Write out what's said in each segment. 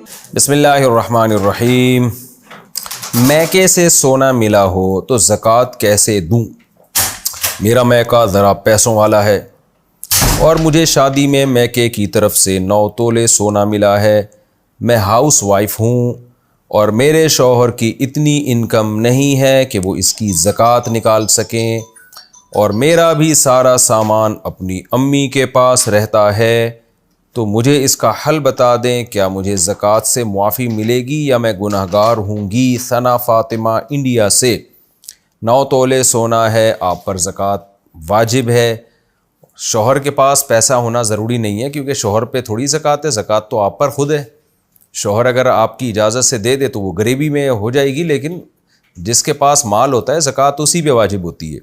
بسم اللہ الرحمن الرحیم۔ میکے سے سونا ملا ہو تو زکوٰۃ کیسے دوں؟ میرا میکا ذرا پیسوں والا ہے اور مجھے شادی میں میکے کی طرف سے 9 تولے سونا ملا ہے۔ میں ہاؤس وائف ہوں اور میرے شوہر کی اتنی انکم نہیں ہے کہ وہ اس کی زکوٰۃ نکال سکیں، اور میرا بھی سارا سامان اپنی امی کے پاس رہتا ہے، تو مجھے اس کا حل بتا دیں۔ کیا مجھے زکوٰۃ سے معافی ملے گی یا میں گناہ گار ہوں گی؟ ثنا فاطمہ انڈیا سے۔ 9 تولے سونا ہے، آپ پر زکوٰۃ واجب ہے۔ شوہر کے پاس پیسہ ہونا ضروری نہیں ہے، کیونکہ شوہر پہ تھوڑی زکوٰۃ ہے، زکوٰۃ تو آپ پر خود ہے۔ شوہر اگر آپ کی اجازت سے دے دے تو وہ غریبی میں ہو جائے گی، لیکن جس کے پاس مال ہوتا ہے زکوٰۃ اسی پہ واجب ہوتی ہے۔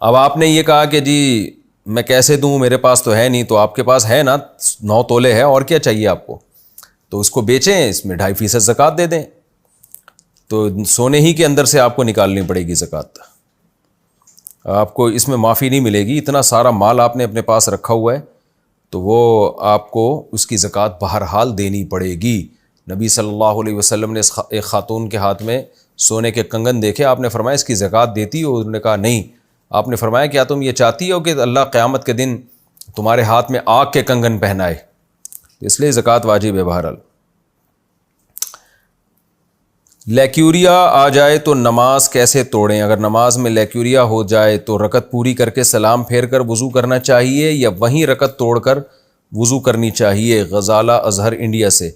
اب آپ نے یہ کہا کہ جی میں کیسے دوں، میرے پاس تو ہے نہیں، تو آپ کے پاس ہے نا، 9 تولے ہے، اور کیا چاہیے آپ کو؟ تو اس کو بیچیں، اس میں 2.5% زکوٰۃ دے دیں، تو سونے ہی کے اندر سے آپ کو نکالنی پڑے گی زکوٰۃ۔ آپ کو اس میں معافی نہیں ملے گی۔ اتنا سارا مال آپ نے اپنے پاس رکھا ہوا ہے تو وہ آپ کو اس کی زکوٰۃ بہرحال دینی پڑے گی۔ نبی صلی اللہ علیہ وسلم نے ایک خاتون کے ہاتھ میں سونے کے کنگن دیکھے، آپ نے فرمایا اس کی زکوٰۃ دیتی ہو؟ انہوں نے کہا نہیں۔ آپ نے فرمایا کیا تم یہ چاہتی ہو کہ اللہ قیامت کے دن تمہارے ہاتھ میں آگ کے کنگن پہنائے؟ اس لیے زکوٰۃ واجب ہے بہرحال۔ لیکیوریا آ جائے تو نماز کیسے توڑیں؟ اگر نماز میں لیکیوریا ہو جائے تو رکعت پوری کر کے سلام پھیر کر وضو کرنا چاہیے یا وہیں رکعت توڑ کر وضو کرنی چاہیے؟ غزالہ اظہر انڈیا سے۔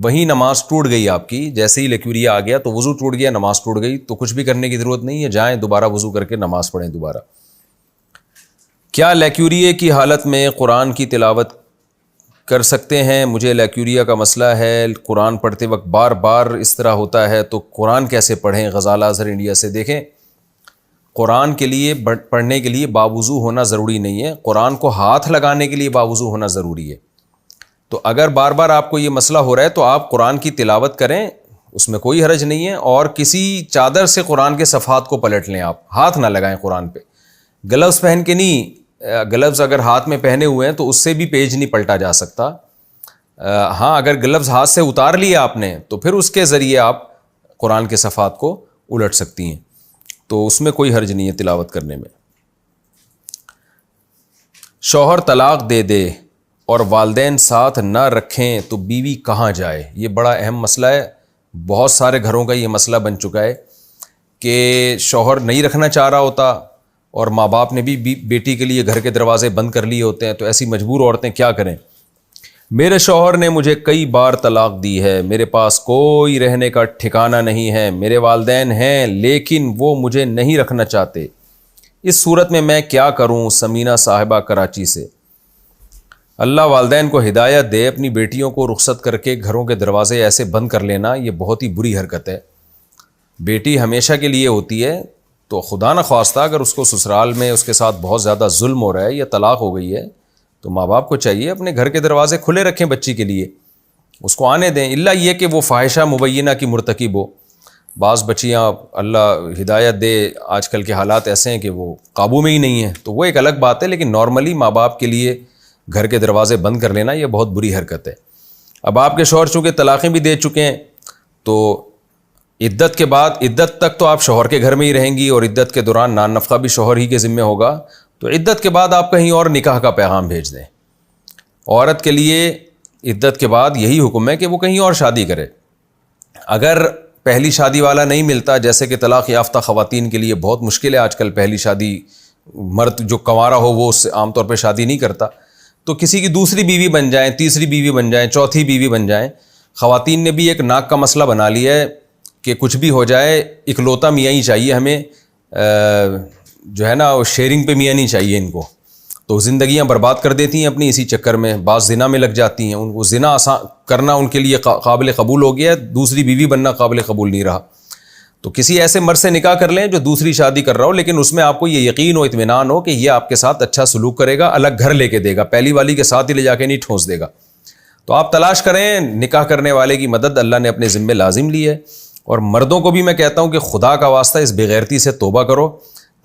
وہیں نماز ٹوٹ گئی آپ کی، جیسے ہی لیکیوریا آ گیا تو وضو ٹوٹ گیا، نماز ٹوٹ گئی، تو کچھ بھی کرنے کی ضرورت نہیں ہے، جائیں دوبارہ وضو کر کے نماز پڑھیں دوبارہ۔ کیا لیکیوریے کی حالت میں قرآن کی تلاوت کر سکتے ہیں؟ مجھے لیکیوریا کا مسئلہ ہے، قرآن پڑھتے وقت بار بار اس طرح ہوتا ہے، تو قرآن کیسے پڑھیں؟ غزالہ اظہر انڈیا سے۔ دیکھیں، قرآن کے لیے پڑھنے کے لیے باوضو ہونا ضروری نہیں ہے، قرآن کو ہاتھ لگانے کے لیے باوضو ہونا ضروری ہے۔ تو اگر بار بار آپ کو یہ مسئلہ ہو رہا ہے تو آپ قرآن کی تلاوت کریں، اس میں کوئی حرج نہیں ہے، اور کسی چادر سے قرآن کے صفحات کو پلٹ لیں، آپ ہاتھ نہ لگائیں قرآن پہ۔ گلوز پہن کے نہیں، گلوز اگر ہاتھ میں پہنے ہوئے ہیں تو اس سے بھی پیج نہیں پلٹا جا سکتا۔ ہاں، اگر گلوز ہاتھ سے اتار لیا آپ نے تو پھر اس کے ذریعے آپ قرآن کے صفحات کو الٹ سکتی ہیں، تو اس میں کوئی حرج نہیں ہے تلاوت کرنے میں۔ شوہر طلاق دے دے اور والدین ساتھ نہ رکھیں تو بیوی کہاں جائے؟ یہ بڑا اہم مسئلہ ہے، بہت سارے گھروں کا یہ مسئلہ بن چکا ہے کہ شوہر نہیں رکھنا چاہ رہا ہوتا اور ماں باپ نے بھی بیٹی کے لیے گھر کے دروازے بند کر لیے ہوتے ہیں، تو ایسی مجبور عورتیں کیا کریں؟ میرے شوہر نے مجھے کئی بار طلاق دی ہے، میرے پاس کوئی رہنے کا ٹھکانہ نہیں ہے، میرے والدین ہیں لیکن وہ مجھے نہیں رکھنا چاہتے، اس صورت میں میں کیا کروں؟ سمینہ صاحبہ کراچی سے۔ اللہ والدین کو ہدایت دے، اپنی بیٹیوں کو رخصت کر کے گھروں کے دروازے ایسے بند کر لینا یہ بہت ہی بری حرکت ہے۔ بیٹی ہمیشہ کے لیے ہوتی ہے، تو خدا نہ خواستہ اگر اس کو سسرال میں اس کے ساتھ بہت زیادہ ظلم ہو رہا ہے یا طلاق ہو گئی ہے تو ماں باپ کو چاہیے اپنے گھر کے دروازے کھلے رکھیں بچی کے لیے، اس کو آنے دیں، الا یہ کہ وہ فاحشہ مبینہ کی مرتکب ہو۔ بعض بچیاں اللہ ہدایت دے آج کل کے حالات ایسے ہیں کہ وہ قابو میں ہی نہیں ہیں، تو وہ ایک الگ بات ہے، لیکن نارملی ماں باپ کے لیے گھر کے دروازے بند کر لینا یہ بہت بری حرکت ہے۔ اب آپ کے شوہر چونکہ طلاقیں بھی دے چکے ہیں تو عدت کے بعد، عدت تک تو آپ شوہر کے گھر میں ہی رہیں گی اور عدت کے دوران نان نفقہ بھی شوہر ہی کے ذمہ ہوگا، تو عدت کے بعد آپ کہیں اور نکاح کا پیغام بھیج دیں۔ عورت کے لیے عدت کے بعد یہی حکم ہے کہ وہ کہیں اور شادی کرے۔ اگر پہلی شادی والا نہیں ملتا، جیسے کہ طلاق یافتہ خواتین کے لیے بہت مشکل ہے آج کل پہلی شادی، مرد جو کنوارا ہو وہ اس سے عام طور پہ شادی نہیں کرتا، تو کسی کی دوسری بیوی بن جائیں، تیسری بیوی بن جائیں، چوتھی بیوی بن جائیں۔ خواتین نے بھی ایک ناک کا مسئلہ بنا لیا ہے کہ کچھ بھی ہو جائے اکلوتا میاں ہی چاہیے ہمیں، جو ہے نا وہ شیئرنگ پہ میاں نہیں چاہیے ان کو، تو زندگیاں برباد کر دیتی ہیں اپنی اسی چکر میں، بعض زنا میں لگ جاتی ہیں، ان کو زنا آسان کرنا ان کے لیے قابل قبول ہو گیا ہے، دوسری بیوی بننا قابل قبول نہیں رہا۔ تو کسی ایسے مرد سے نکاح کر لیں جو دوسری شادی کر رہا ہو، لیکن اس میں آپ کو یہ یقین ہو، اطمینان ہو کہ یہ آپ کے ساتھ اچھا سلوک کرے گا، الگ گھر لے کے دے گا، پہلی والی کے ساتھ ہی لے جا کے نہیں ٹھونس دے گا۔ تو آپ تلاش کریں، نکاح کرنے والے کی مدد اللہ نے اپنے ذمے لازم لی ہے۔ اور مردوں کو بھی میں کہتا ہوں کہ خدا کا واسطہ اس بےغیرتی سے توبہ کرو۔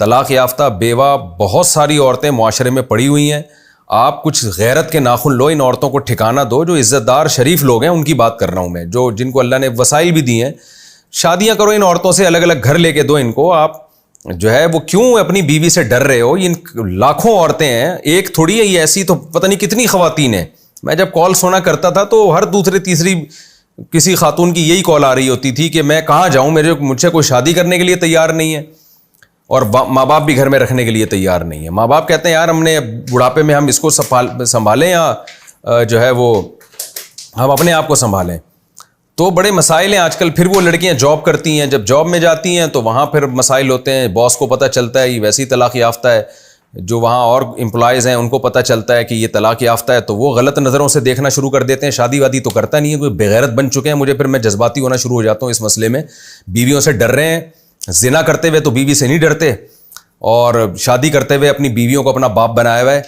طلاق یافتہ بیوہ بہت ساری عورتیں معاشرے میں پڑی ہوئی ہیں، آپ کچھ غیرت کے ناخن لو, ان عورتوں کو ٹھکانہ دو. جو عزت دار شریف لوگ ہیں ان کی بات کر رہا ہوں میں, جو جن کو اللہ نے وسائل بھی دیے ہیں. شادیاں کرو ان عورتوں سے, الگ الگ گھر لے کے دو ان کو. آپ جو ہے وہ کیوں اپنی بیوی سے ڈر رہے ہو؟ ان لاکھوں عورتیں ہیں, ایک تھوڑی ہے یہ, ایسی تو پتہ نہیں کتنی خواتین ہیں. میں جب کال سونا کرتا تھا تو ہر دوسرے تیسری کسی خاتون کی یہی کال آ رہی ہوتی تھی کہ میں کہاں جاؤں, مجھ سے کوئی شادی کرنے کے لیے تیار نہیں ہے, اور ماں باپ بھی گھر میں رکھنے کے لیے تیار نہیں ہے. ماں باپ کہتے ہیں یار ہم نے بڑھاپے میں ہم اس کو سنبھالیں یا جو ہے وہ ہم اپنے آپ کو سنبھالیں. تو بڑے مسائل ہیں آج کل. پھر وہ لڑکیاں جاب کرتی ہیں, جب جاب میں جاتی ہیں تو وہاں پھر مسائل ہوتے ہیں. باس کو پتہ چلتا ہے یہ ویسی طلاق یافتہ ہے, جو وہاں اور امپلائیز ہیں ان کو پتہ چلتا ہے کہ یہ طلاق یافتہ ہے, تو وہ غلط نظروں سے دیکھنا شروع کر دیتے ہیں. شادی وادی تو کرتا نہیں ہے, کوئی بغیرت بن چکے ہیں. مجھے پھر میں جذباتی ہونا شروع ہو جاتا ہوں اس مسئلے میں. بیویوں سے ڈر رہے ہیں, زنا کرتے ہوئے تو بیوی سے نہیں ڈرتے, اور شادی کرتے ہوئے اپنی بیویوں کو اپنا باپ بنایا ہوا ہے.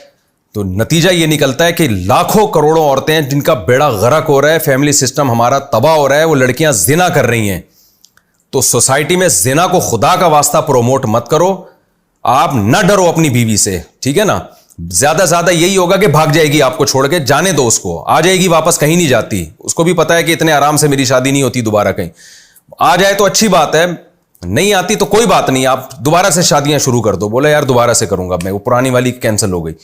تو نتیجہ یہ نکلتا ہے کہ لاکھوں کروڑوں عورتیں جن کا بیڑا غرق ہو رہا ہے, فیملی سسٹم ہمارا تباہ ہو رہا ہے, وہ لڑکیاں زنا کر رہی ہیں. تو سوسائٹی میں زنا کو خدا کا واسطہ پروموٹ مت کرو. آپ نہ ڈرو اپنی بیوی سے, ٹھیک ہے نا. زیادہ زیادہ یہی ہوگا کہ بھاگ جائے گی آپ کو چھوڑ کے, جانے دو اس کو, آ جائے گی واپس, کہیں نہیں جاتی. اس کو بھی پتا ہے کہ اتنے آرام سے میری شادی نہیں ہوتی دوبارہ کہیں. آ جائے تو اچھی بات ہے, نہیں آتی تو کوئی بات نہیں, آپ دوبارہ سے شادیاں شروع کر دو. بولے یار دوبارہ سے کروں گا میں, وہ پرانی والی کینسل ہو گئی.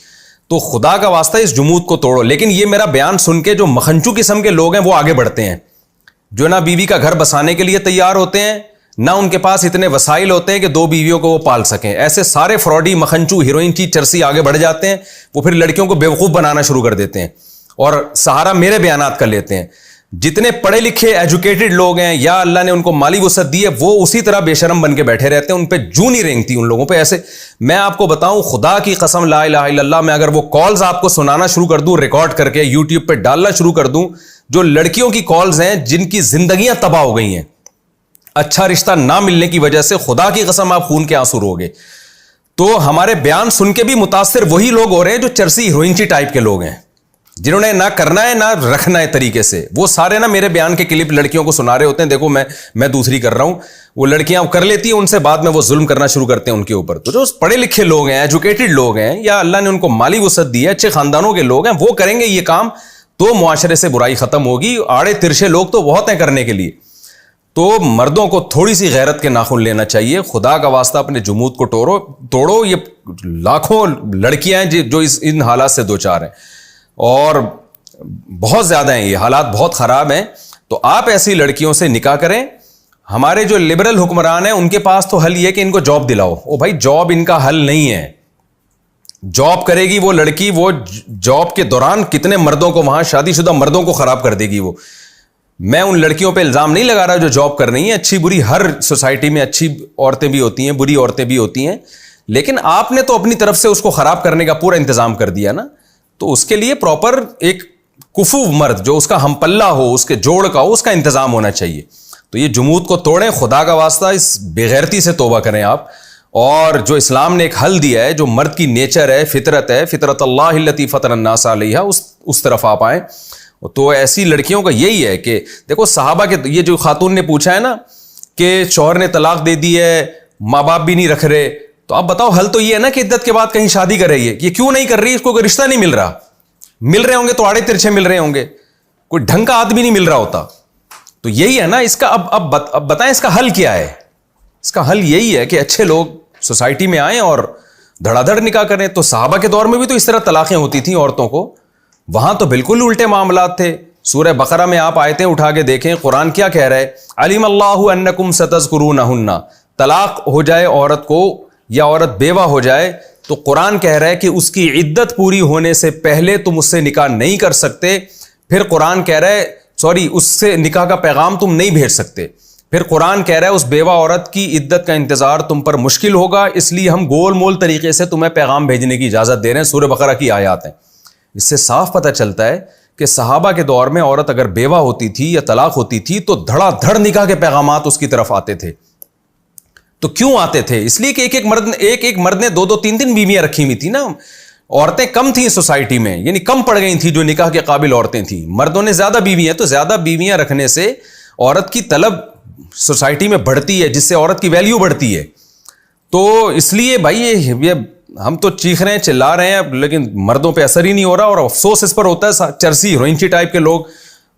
تو خدا کا واسطہ اس جمود کو توڑو. لیکن یہ میرا بیان سن کے جو مکھنچو قسم کے لوگ ہیں وہ آگے بڑھتے ہیں, جو نہ بیوی کا گھر بسانے کے لیے تیار ہوتے ہیں, نہ ان کے پاس اتنے وسائل ہوتے ہیں کہ دو بیویوں کو وہ پال سکیں. ایسے سارے فراڈی مکھنچو ہیروئن کی چرسی آگے بڑھ جاتے ہیں. وہ پھر لڑکیوں کو بیوقوف بنانا شروع کر دیتے ہیں, اور سہارا میرے بیانات کا لیتے ہیں. جتنے پڑھے لکھے ایجوکیٹڈ لوگ ہیں, یا اللہ نے ان کو مالی وسعت دی ہے, وہ اسی طرح بے شرم بن کے بیٹھے رہتے ہیں. ان پہ جو نہیں رینگتی ان لوگوں پہ. ایسے میں آپ کو بتاؤں, خدا کی قسم لا الہ الا اللہ, میں اگر وہ کالز آپ کو سنانا شروع کر دوں, ریکارڈ کر کے یوٹیوب پہ ڈالنا شروع کر دوں, جو لڑکیوں کی کالز ہیں جن کی زندگیاں تباہ ہو گئی ہیں اچھا رشتہ نہ ملنے کی وجہ سے, خدا کی قسم آپ خون کے آنسو روگے. تو ہمارے بیان سن کے بھی متاثر وہی لوگ ہو رہے ہیں جو چرسی ہیروئنچی ٹائپ کے لوگ ہیں, جنہوں نے نہ کرنا ہے نہ رکھنا ہے طریقے سے. وہ سارے نا میرے بیان کے کلپ لڑکیوں کو سنا رہے ہوتے ہیں, دیکھو میں دوسری کر رہا ہوں. وہ لڑکیاں کر لیتی ہیں, ان سے بعد میں وہ ظلم کرنا شروع کرتے ہیں ان کے اوپر. تو جو پڑھے لکھے لوگ ہیں, ایجوکیٹڈ لوگ ہیں, یا اللہ نے ان کو مالی وسعت دی ہے, اچھے خاندانوں کے لوگ ہیں, وہ کریں گے یہ کام تو معاشرے سے برائی ختم ہوگی. آڑے ترشے لوگ تو بہت ہیں کرنے کے لیے. تو مردوں کو تھوڑی سی غیرت کے ناخن لینا چاہیے. خدا کا واسطہ اپنے جمود کو توڑو. یہ لاکھوں لڑکیاں ہیں جو ان حالات سے دوچار ہیں, اور بہت زیادہ ہیں, یہ حالات بہت خراب ہیں. تو آپ ایسی لڑکیوں سے نکاح کریں. ہمارے جو لبرل حکمران ہیں ان کے پاس تو حل یہ کہ ان کو جاب دلاؤ. او بھائی, جاب ان کا حل نہیں ہے. جاب کرے گی وہ لڑکی, وہ جاب کے دوران کتنے مردوں کو, وہاں شادی شدہ مردوں کو خراب کر دے گی وہ. میں ان لڑکیوں پہ الزام نہیں لگا رہا جو جاب کر رہی ہیں. اچھی بری ہر سوسائٹی میں اچھی عورتیں بھی ہوتی ہیں, بری عورتیں بھی ہوتی ہیں, لیکن آپ نے تو اپنی طرف سے اس کو خراب کرنے کا پورا انتظام کر دیا نا. تو اس کے لیے پراپر ایک کفو مرد جو اس کا ہم پلہ ہو, اس کے جوڑ کا ہو, اس کا انتظام ہونا چاہیے. تو یہ جمود کو توڑیں, خدا کا واسطہ اس بےغیرتی سے توبہ کریں آپ. اور جو اسلام نے ایک حل دیا ہے, جو مرد کی نیچر ہے, فطرت ہے, فطرت اللہ التی فطر الناس علیہا, اس طرف آپ آئیں. تو ایسی لڑکیوں کا یہی ہے کہ دیکھو صحابہ کے, یہ جو خاتون نے پوچھا ہے نا کہ شوہر نے طلاق دے دی ہے, ماں باپ بھی نہیں رکھ رہے, تو آپ بتاؤ حل تو یہ ہے نا کہ عدت کے بعد کہیں شادی کر رہی ہے. یہ کیوں نہیں کر رہی؟ اس کو کوئی رشتہ نہیں مل رہا. مل رہے ہوں گے تو آڑے ترچھے مل رہے ہوں گے, کوئی ڈھنگ کا آدمی نہیں مل رہا ہوتا. تو یہی ہے نا اس کا. اب بتائیں اس کا حل کیا ہے؟ اس کا حل یہی ہے کہ اچھے لوگ سوسائٹی میں آئیں اور دھڑا دھڑ نکاح کریں. تو صحابہ کے دور میں بھی تو اس طرح طلاقیں ہوتی تھیں عورتوں کو, وہاں تو بالکل الٹے معاملات تھے. سورہ بقرہ میں آپ آیتیں اٹھا کے دیکھیں, قرآن کیا کہہ رہا ہے, علیم اللہ انکم ستذکرونہن. طلاق ہو جائے عورت کو یا عورت بیوہ ہو جائے تو قرآن کہہ رہا ہے کہ اس کی عدت پوری ہونے سے پہلے تم اس سے نکاح نہیں کر سکتے. پھر قرآن کہہ رہا ہے اس سے نکاح کا پیغام تم نہیں بھیج سکتے. پھر قرآن کہہ رہا ہے اس بیوہ عورت کی عدت کا انتظار تم پر مشکل ہوگا, اس لیے ہم گول مول طریقے سے تمہیں پیغام بھیجنے کی اجازت دے رہے ہیں. سورہ بقرہ کی آیات ہیں. اس سے صاف پتہ چلتا ہے کہ صحابہ کے دور میں عورت اگر بیوہ ہوتی تھی یا طلاق ہوتی تھی تو دھڑا دھڑ نکاح کے پیغامات اس کی طرف آتے تھے. تو کیوں آتے تھے؟ اس لیے کہ ایک مرد نے 2-3 بیویاں رکھی ہوئی تھی نا. عورتیں کم تھیں سوسائٹی میں, یعنی کم پڑ گئی تھیں جو نکاح کے قابل عورتیں تھیں. مردوں نے زیادہ بیویاں, تو زیادہ بیویاں رکھنے سے عورت کی طلب سوسائٹی میں بڑھتی ہے, جس سے عورت کی ویلیو بڑھتی ہے. تو اس لیے بھائی یہ ہم تو چیخ رہے ہیں چلا رہے ہیں لیکن مردوں پہ اثر ہی نہیں ہو رہا, اور افسوس اس پر ہوتا ہے. چرسی ہیروئنچی ٹائپ کے لوگ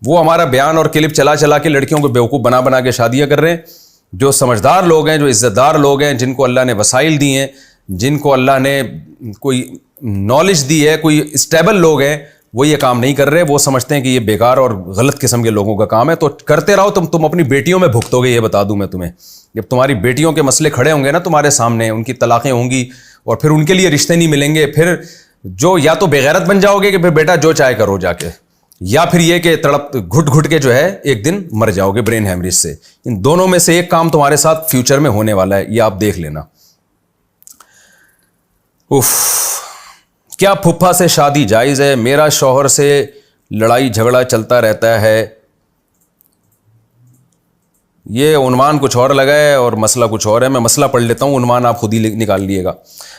وہ ہمارا بیان اور کلپ چلا چلا کے لڑکیوں کو بیوقوف بنا بنا کے شادیاں کر رہے ہیں. جو سمجھدار لوگ ہیں, جو عزت دار لوگ ہیں, جن کو اللہ نے وسائل دی ہیں, جن کو اللہ نے کوئی نالج دی ہے, کوئی اسٹیبل لوگ ہیں, وہ یہ کام نہیں کر رہے. وہ سمجھتے ہیں کہ یہ بیکار اور غلط قسم کے لوگوں کا کام ہے. تو کرتے رہو, تم اپنی بیٹیوں میں بھگتو گے. یہ بتا دوں میں تمہیں, جب تمہاری بیٹیوں کے مسئلے کھڑے ہوں گے نا تمہارے سامنے, ان کی طلاقیں ہوں گی اور پھر ان کے لیے رشتے نہیں ملیں گے, پھر جو یا تو بےغیرت بن جاؤ گے کہ پھر بیٹا جو چاہے کرو جا کے, یا پھر یہ کہ تڑپ گھٹ گھٹ کے جو ہے ایک دن مر جاؤ گے برین ہیمریج سے. ان دونوں میں سے ایک کام تمہارے ساتھ فیوچر میں ہونے والا ہے, یہ آپ دیکھ لینا. کیا پھپھا سے شادی جائز ہے؟ میرا شوہر سے لڑائی جھگڑا چلتا رہتا ہے. یہ عنوان کچھ اور لگا ہے اور مسئلہ کچھ اور ہے. میں مسئلہ پڑھ لیتا ہوں, عنوان آپ خود ہی نکال لیے گا.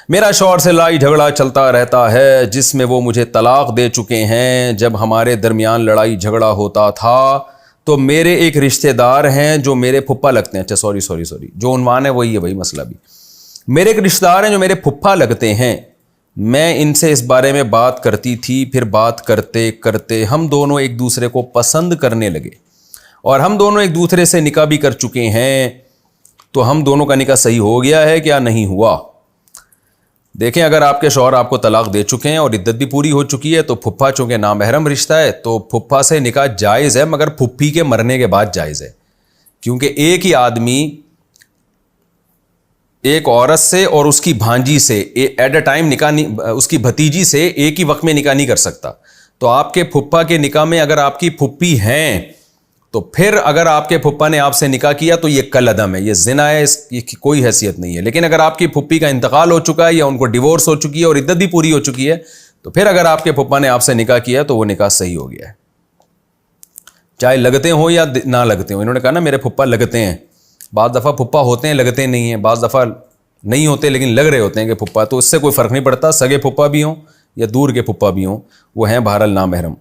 میرا شوہر سے لڑائی جھگڑا چلتا رہتا ہے جس میں وہ مجھے طلاق دے چکے ہیں. جب ہمارے درمیان لڑائی جھگڑا ہوتا تھا تو میرے ایک رشتہ دار ہیں جو میرے پھپھا لگتے ہیں. اچھا سوری جو عنوان ہے وہی ہے, وہی مسئلہ بھی. میرے ایک رشتہ دار ہیں جو میرے پھپھا لگتے ہیں. میں ان سے اس بارے میں بات کرتی تھی, پھر بات کرتے کرتے ہم دونوں ایک دوسرے کو پسند کرنے لگے اور ہم دونوں ایک دوسرے سے نکاح بھی کر چکے ہیں. تو ہم دونوں کا نکاح صحیح ہو گیا ہے کیا نہیں ہوا؟ دیکھیں, اگر آپ کے شوہر آپ کو طلاق دے چکے ہیں اور عدت بھی پوری ہو چکی ہے تو پھپھا چونکہ نامحرم رشتہ ہے تو پھپھا سے نکاح جائز ہے, مگر پھپھی کے مرنے کے بعد جائز ہے. کیونکہ ایک ہی آدمی ایک عورت سے اور اس کی بھانجی سے ایٹ اے ٹائم نکاح نہیں, اس کی بھتیجی سے ایک ہی وقت میں نکاح نہیں کر سکتا. تو آپ کے پھپھا کے نکاح میں اگر آپ کی پھپھی ہیں تو پھر اگر آپ کے پھپھا نے آپ سے نکاح کیا تو یہ کل عدم ہے, یہ زنا ہے, اس کی کوئی حیثیت نہیں ہے. لیکن اگر آپ کی پھپھی کا انتقال ہو چکا ہے یا ان کو ڈیورس ہو چکی ہے اور عدت بھی پوری ہو چکی ہے تو پھر اگر آپ کے پھپھا نے آپ سے نکاح کیا تو وہ نکاح صحیح ہو گیا ہے, چاہے لگتے ہوں یا نہ لگتے ہوں. انہوں نے کہا نا میرے پھپھا لگتے ہیں, بعض دفعہ پھپھا ہوتے ہیں لگتے نہیں ہیں, بعض دفعہ نہیں ہوتے لیکن لگ رہے ہوتے ہیں کہ پھپھا, تو اس سے کوئی فرق نہیں پڑتا. سگے پھپھا بھی ہوں یا دور کے پھپھا بھی ہوں, وہ ہیں بہرحال نامحرم.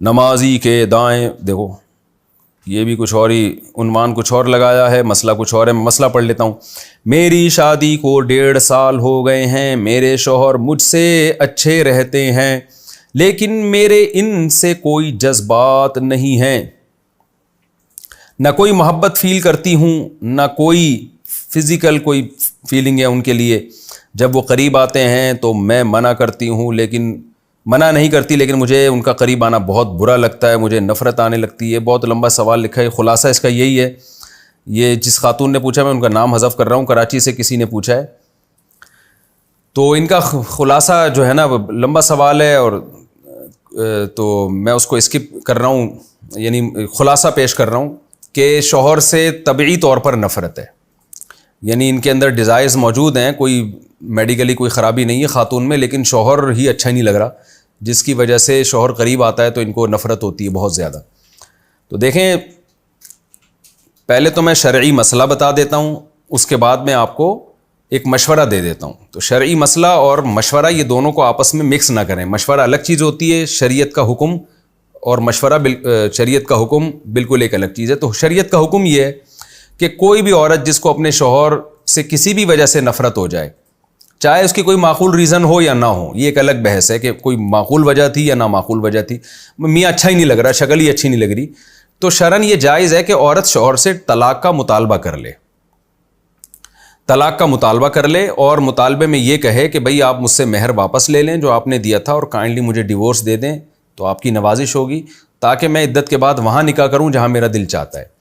نمازی کے دائیں, دیکھو یہ بھی کچھ اور ہی عنوان کچھ اور لگایا ہے, مسئلہ کچھ اور ہے. میں مسئلہ پڑھ لیتا ہوں. میری شادی کو 1.5 سال ہو گئے ہیں. میرے شوہر مجھ سے اچھے رہتے ہیں لیکن میرے ان سے کوئی جذبات نہیں ہیں. نہ کوئی محبت فیل کرتی ہوں, نہ کوئی فزیکل کوئی فیلنگ ہے ان کے لیے. جب وہ قریب آتے ہیں تو میں منع نہیں کرتی لیکن مجھے ان کا قریب آنا بہت برا لگتا ہے, مجھے نفرت آنے لگتی ہے. بہت لمبا سوال لکھا ہے, خلاصہ اس کا یہی ہے. یہ جس خاتون نے پوچھا, میں ان کا نام حذف کر رہا ہوں, کراچی سے کسی نے پوچھا ہے. تو ان کا خلاصہ جو ہے نا لمبا سوال ہے اور تو میں اس کو اسکپ کر رہا ہوں, یعنی خلاصہ پیش کر رہا ہوں کہ شوہر سے طبعی طور پر نفرت ہے. یعنی ان کے اندر ڈیزائرز موجود ہیں, کوئی میڈیکلی کوئی خرابی نہیں ہے خاتون میں, لیکن شوہر ہی اچھا نہیں لگ رہا, جس کی وجہ سے شوہر قریب آتا ہے تو ان کو نفرت ہوتی ہے بہت زیادہ. تو دیکھیں, پہلے تو میں شرعی مسئلہ بتا دیتا ہوں, اس کے بعد میں آپ کو ایک مشورہ دے دیتا ہوں. تو شرعی مسئلہ اور مشورہ یہ دونوں کو آپس میں مکس نہ کریں. مشورہ الگ چیز ہوتی ہے, شریعت کا حکم اور مشورہ شریعت کا حکم بالکل ایک الگ چیز ہے. تو شریعت کا حکم یہ ہے کہ کوئی بھی عورت جس کو اپنے شوہر سے کسی بھی وجہ سے نفرت ہو جائے, چاہے اس کی کوئی معقول ریزن ہو یا نہ ہو, یہ ایک الگ بحث ہے کہ کوئی معقول وجہ تھی یا نہ معقول وجہ تھی, میاں اچھا ہی نہیں لگ رہا, شکل ہی اچھی نہیں لگ رہی, تو شرعاً یہ جائز ہے کہ عورت شوہر سے طلاق کا مطالبہ کر لے. طلاق کا مطالبہ کر لے اور مطالبے میں یہ کہے کہ بھئی آپ مجھ سے مہر واپس لے لیں جو آپ نے دیا تھا اور کائنڈلی مجھے ڈیورس دے دیں, تو آپ کی نوازش ہوگی تاکہ میں عدت کے بعد وہاں نکاح کروں جہاں میرا دل چاہتا ہے.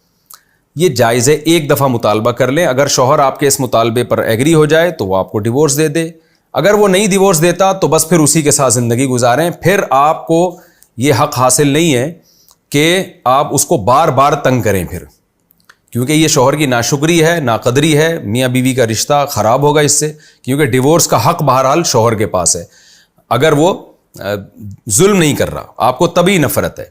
یہ جائز ہے, ایک دفعہ مطالبہ کر لیں. اگر شوہر آپ کے اس مطالبے پر ایگری ہو جائے تو وہ آپ کو ڈیورس دے دے. اگر وہ نہیں ڈیورس دیتا تو بس پھر اسی کے ساتھ زندگی گزاریں. پھر آپ کو یہ حق حاصل نہیں ہے کہ آپ اس کو بار بار تنگ کریں پھر, کیونکہ یہ شوہر کی ناشکری ہے, ناقدری ہے, میاں بیوی کا رشتہ خراب ہوگا اس سے, کیونکہ ڈیورس کا حق بہرحال شوہر کے پاس ہے اگر وہ ظلم نہیں کر رہا. آپ کو تبھی نفرت ہے,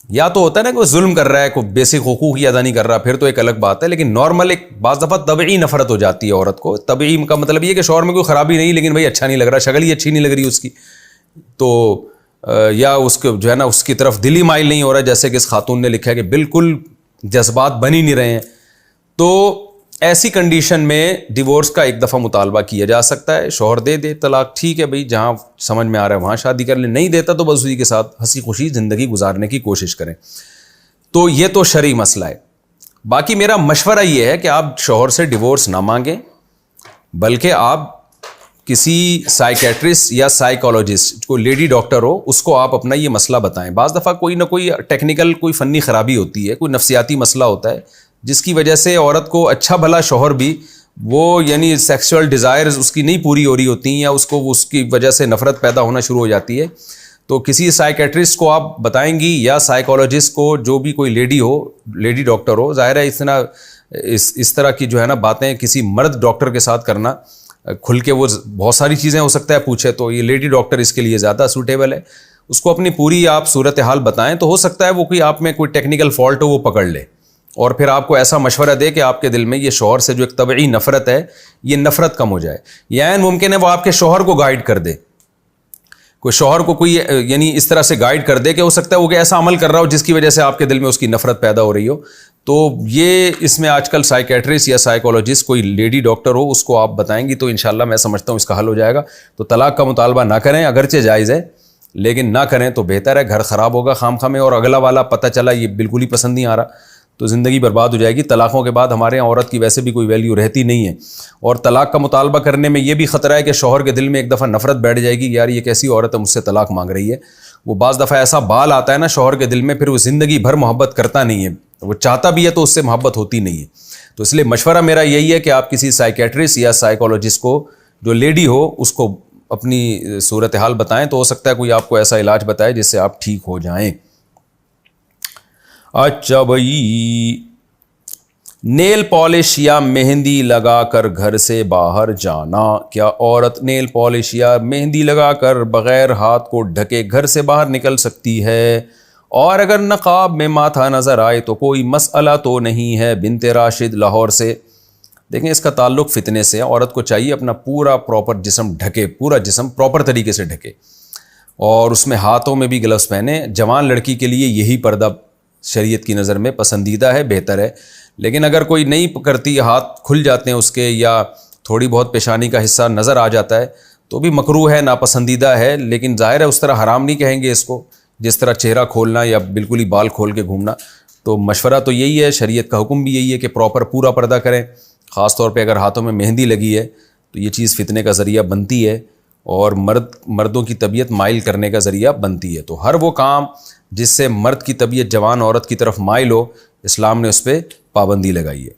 یا تو ہوتا ہے نا کہ وہ ظلم کر رہا ہے, کوئی بیسک حقوق ہی ادا نہیں کر رہا, پھر تو ایک الگ بات ہے. لیکن نارمل ایک بعض دفعہ طبعی نفرت ہو جاتی ہے عورت کو. طبعی کا مطلب یہ کہ شوہر میں کوئی خرابی نہیں لیکن بھائی اچھا نہیں لگ رہا, شکل ہی اچھی نہیں لگ رہی اس کی, تو یا اس کو جو ہے نا اس کی طرف دل ہی مائل نہیں ہو رہا, جیسے کہ اس خاتون نے لکھا ہے کہ بالکل جذبات بن ہی نہیں رہے ہیں. تو ایسی کنڈیشن میں ڈیورس کا ایک دفعہ مطالبہ کیا جا سکتا ہے. شوہر دے دے طلاق، ٹھیک ہے بھائی، جہاں سمجھ میں آ رہا ہے وہاں شادی کر لیں، نہیں دیتا تو بس اسی کے ساتھ ہنسی خوشی زندگی گزارنے کی کوشش کریں. تو یہ تو شرعی مسئلہ ہے. باقی میرا مشورہ یہ ہے کہ آپ شوہر سے ڈیورس نہ مانگیں، بلکہ آپ کسی سائیکیٹرسٹ یا سائیکالوجسٹ، کوئی لیڈی ڈاکٹر ہو، اس کو آپ اپنا یہ مسئلہ بتائیں. بعض دفعہ کوئی نہ کوئی ٹیکنیکل کوئی فنی خرابی ہوتی ہے، کوئی نفسیاتی مسئلہ ہوتا ہے جس کی وجہ سے عورت کو اچھا بھلا شوہر بھی وہ یعنی سیکسول ڈیزائرز اس کی نہیں پوری ہو رہی ہوتی ہیں، یا اس کو اس کی وجہ سے نفرت پیدا ہونا شروع ہو جاتی ہے. تو کسی سائیکیٹرسٹ کو آپ بتائیں گی یا سائیکالوجسٹ کو، جو بھی کوئی لیڈی ہو، لیڈی ڈاکٹر ہو. ظاہر ہے اس طرح کی جو ہے نا باتیں کسی مرد ڈاکٹر کے ساتھ کرنا کھل کے، وہ بہت ساری چیزیں ہو سکتا ہے پوچھے، تو یہ لیڈی ڈاکٹر اس کے لیے زیادہ سوٹیبل ہے. اس کو اپنی پوری آپ صورتحال بتائیں، تو ہو سکتا ہے وہ کوئی آپ میں کوئی ٹیکنیکل فالٹ ہو وہ پکڑ لے، اور پھر آپ کو ایسا مشورہ دے کہ آپ کے دل میں یہ شوہر سے جو ایک طبعی نفرت ہے، یہ نفرت کم ہو جائے. یا ممکن ہے وہ آپ کے شوہر کو گائیڈ کر دے، کوئی شوہر کو کوئی یعنی اس طرح سے گائیڈ کر دے کہ ہو سکتا ہے وہ کہ ایسا عمل کر رہا ہو جس کی وجہ سے آپ کے دل میں اس کی نفرت پیدا ہو رہی ہو. تو یہ اس میں آج کل سائیکیٹرسٹ یا سائیکالوجسٹ کوئی لیڈی ڈاکٹر ہو، اس کو آپ بتائیں گی تو انشاءاللہ میں سمجھتا ہوں اس کا حل ہو جائے گا. تو طلاق کا مطالبہ نہ کریں، اگرچہ جائز ہے لیکن نہ کریں تو بہتر ہے. گھر خراب ہوگا خام خواہ میں، اور اگلا والا پتہ چلا یہ بالکل ہی پسند نہیں آ رہا تو زندگی برباد ہو جائے گی. طلاقوں کے بعد ہمارے یہاں عورت کی ویسے بھی کوئی ویلیو رہتی نہیں ہے. اور طلاق کا مطالبہ کرنے میں یہ بھی خطرہ ہے کہ شوہر کے دل میں ایک دفعہ نفرت بیٹھ جائے گی، یار یہ کیسی عورت ہے مجھ سے طلاق مانگ رہی ہے. وہ بعض دفعہ ایسا بال آتا ہے نا شوہر کے دل میں، پھر وہ زندگی بھر محبت کرتا نہیں ہے، وہ چاہتا بھی ہے تو اس سے محبت ہوتی نہیں ہے. تو اس لیے مشورہ میرا یہی ہے کہ آپ کسی سائیکیٹرسٹ یا سائیکالوجسٹ کو، جو لیڈی ہو، اس کو اپنی صورتحال بتائیں، تو ہو سکتا ہے کوئی آپ کو ایسا علاج بتائے جس سے آپ ٹھیک ہو جائیں. اچھا بھائی، نیل پالش یا مہندی لگا کر گھر سے باہر جانا. کیا عورت نیل پالش یا مہندی لگا کر بغیر ہاتھ کو ڈھکے گھر سے باہر نکل سکتی ہے؟ اور اگر نقاب میں ماتھا نظر آئے تو کوئی مسئلہ تو نہیں ہے؟ بنت راشد لاہور سے. دیکھیں اس کا تعلق فتنے سے. عورت کو چاہیے اپنا پورا پراپر جسم ڈھکے، پورا جسم پراپر طریقے سے ڈھکے، اور اس میں ہاتھوں میں بھی گلوز پہنے. جوان لڑکی کے لیے یہی پردہ شریعت کی نظر میں پسندیدہ ہے، بہتر ہے. لیکن اگر کوئی نہیں کرتی، ہاتھ کھل جاتے ہیں اس کے، یا تھوڑی بہت پیشانی کا حصہ نظر آ جاتا ہے، تو بھی مکروہ ہے، ناپسندیدہ ہے. لیکن ظاہر ہے اس طرح حرام نہیں کہیں گے اس کو، جس طرح چہرہ کھولنا یا بالکل ہی بال کھول کے گھومنا. تو مشورہ تو یہی ہے، شریعت کا حکم بھی یہی ہے کہ پراپر پورا پردہ کریں. خاص طور پہ اگر ہاتھوں میں مہندی لگی ہے تو یہ چیز فتنے کا ذریعہ بنتی ہے، اور مردوں کی طبیعت مائل کرنے کا ذریعہ بنتی ہے. تو ہر وہ کام جس سے مرد کی طبیعت جوان عورت کی طرف مائل ہو، اسلام نے اس پہ پابندی لگائی ہے.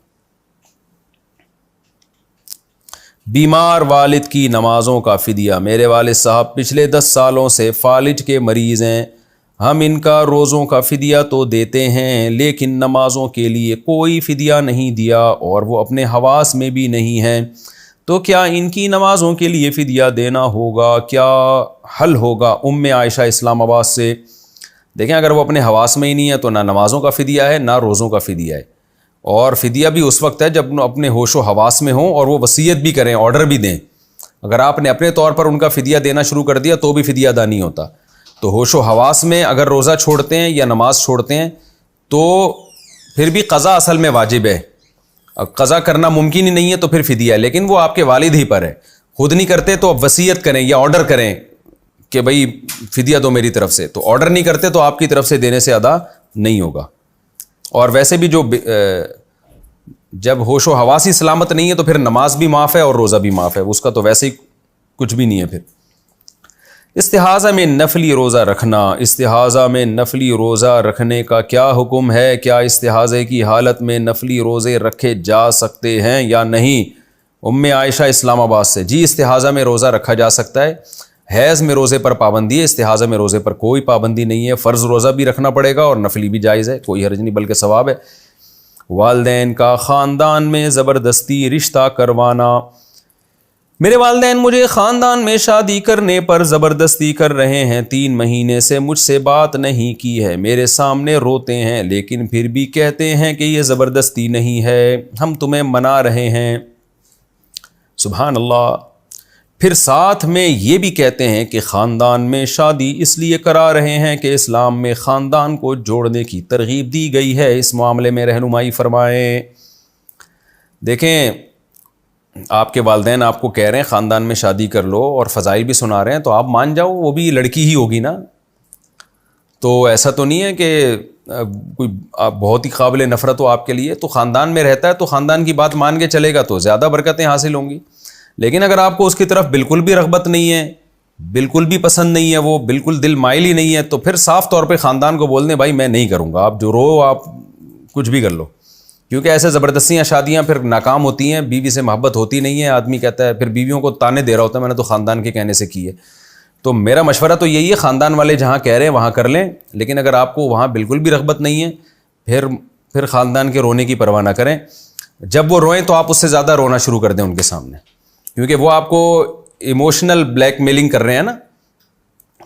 بیمار والد کی نمازوں کا فدیہ. میرے والد صاحب پچھلے 10 سالوں سے فالج کے مریض ہیں. ہم ان کا روزوں کا فدیہ تو دیتے ہیں لیکن نمازوں کے لیے کوئی فدیہ نہیں دیا، اور وہ اپنے حواس میں بھی نہیں ہیں. تو کیا ان کی نمازوں کے لیے فدیہ دینا ہوگا؟ کیا حل ہوگا؟ عائشہ اسلام آباد سے. دیکھیں اگر وہ اپنے حواس میں ہی نہیں ہے تو نہ نمازوں کا فدیہ ہے نہ روزوں کا فدیہ ہے. اور فدیہ بھی اس وقت ہے جب اپنے ہوش و حواس میں ہوں اور وہ وصیت بھی کریں، آرڈر بھی دیں. اگر آپ نے اپنے طور پر ان کا فدیہ دینا شروع کر دیا تو بھی فدیہ ادا نہیں ہوتا. تو ہوش و حواس میں اگر روزہ چھوڑتے ہیں یا نماز چھوڑتے ہیں تو پھر بھی قضا اصل میں واجب ہے. اب قضا کرنا ممکن ہی نہیں ہے تو پھر فدیہ ہے، لیکن وہ آپ کے والد ہی پر ہے. خود نہیں کرتے تو اب وصیت کریں یا آرڈر کریں کہ بھائی فدیہ دو میری طرف سے. تو آرڈر نہیں کرتے تو آپ کی طرف سے دینے سے ادا نہیں ہوگا. اور ویسے بھی جب ہوش و حواس ہی سلامت نہیں ہے تو پھر نماز بھی معاف ہے اور روزہ بھی معاف ہے، اس کا تو ویسے ہی کچھ بھی نہیں ہے. پھر استحاضہ میں نفلی روزہ رکھنا. استحاضہ میں نفلی روزہ رکھنے کا کیا حکم ہے؟ کیا استحاضے کی حالت میں نفلی روزے رکھے جا سکتے ہیں یا نہیں؟ عائشہ اسلام آباد سے. جی استحاضہ میں روزہ رکھا جا سکتا ہے. حیض میں روزے پر پابندی ہے، استحاضہ میں روزے پر کوئی پابندی نہیں ہے. فرض روزہ بھی رکھنا پڑے گا اور نفلی بھی جائز ہے، کوئی حرج نہیں بلکہ ثواب ہے. والدین کا خاندان میں زبردستی رشتہ کروانا. میرے والدین مجھے خاندان میں شادی کرنے پر زبردستی کر رہے ہیں. 3 مہینے سے مجھ سے بات نہیں کی ہے. میرے سامنے روتے ہیں لیکن پھر بھی کہتے ہیں کہ یہ زبردستی نہیں ہے، ہم تمہیں منا رہے ہیں. سبحان اللہ. پھر ساتھ میں یہ بھی کہتے ہیں کہ خاندان میں شادی اس لیے کرا رہے ہیں کہ اسلام میں خاندان کو جوڑنے کی ترغیب دی گئی ہے. اس معاملے میں رہنمائی فرمائیں. دیکھیں آپ کے والدین آپ کو کہہ رہے ہیں خاندان میں شادی کر لو اور فضائل بھی سنا رہے ہیں تو آپ مان جاؤ وہ بھی لڑکی ہی ہوگی نا. تو ایسا تو نہیں ہے کہ کوئی بہت ہی قابل نفرت ہو آپ کے لیے. تو خاندان میں رہتا ہے تو خاندان کی بات مان کے چلے گا تو زیادہ برکتیں حاصل ہوں گی. لیکن اگر آپ کو اس کی طرف بالکل بھی رغبت نہیں ہے, بالکل بھی پسند نہیں ہے, وہ بالکل دل مائل ہی نہیں ہے, تو پھر صاف طور پہ خاندان کو بول دیں بھائی میں نہیں کروں گا, آپ جو رو آپ کچھ بھی کر لو. کیونکہ ایسے زبردستیاں شادیاں پھر ناکام ہوتی ہیں, بیوی سے محبت ہوتی نہیں ہے, آدمی کہتا ہے پھر بیویوں کو تانے دے رہا ہوتا ہے میں نے تو خاندان کے کہنے سے کی ہے. تو میرا مشورہ تو یہی ہے خاندان والے جہاں کہہ رہے ہیں وہاں کر لیں. لیکن اگر آپ کو وہاں بالکل بھی رغبت نہیں ہے پھر خاندان کے رونے کی پرواہ نہ کریں. جب وہ روئیں تو آپ اس سے زیادہ رونا شروع کر دیں ان کے سامنے, کیونکہ وہ آپ کو ایموشنل بلیک میلنگ کر رہے ہیں نا.